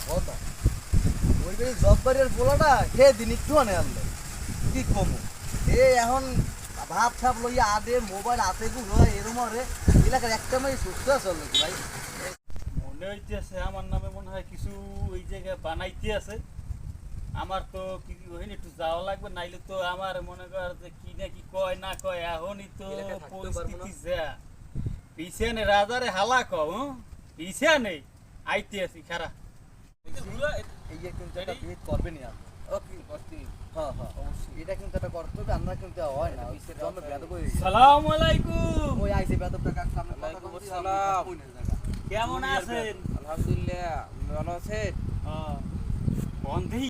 কথা ওই যে জব্বারের পোলাটা খেয়ে দিন একটু আনে আনলে কি কমো এখন ভাব ছাপ লইয়া আদে মোবাইল হাতে গু হয় এরম রে এলাকার একটা মাই সুস্থ আছে নাকি ভাই মনে হইতেছে আমার নামে মনে হয় কিছু ওই জায়গায় বানাইতে আছে। আমার তো কি হইনি একটু যাওয়া লাগবে, নাইলে তো আমার মনে কর যে কি না কি কয় না কয় এখনই তো পরিস্থিতি যা পিছনে রাজারে হালা কও পিছনে আইতে আছি খারা এই যে কিন্তু একটা বিয়ে করবে নি আর ওকে করতে হ্যাঁ হ্যাঁ অবশ্যই এটা কিন্তু একটা কর্তব্য আমরা কিন্তু হয় না জন্ম বেদ করে সালাম আলাইকুম। ওই আইছে বেদবটা কাক সামনে কথা ওয়ালাইকুম বলছি আসসালাম। কেমন আছেন? আলহামদুলিল্লাহ, ভালো আছেন? বন্ধেই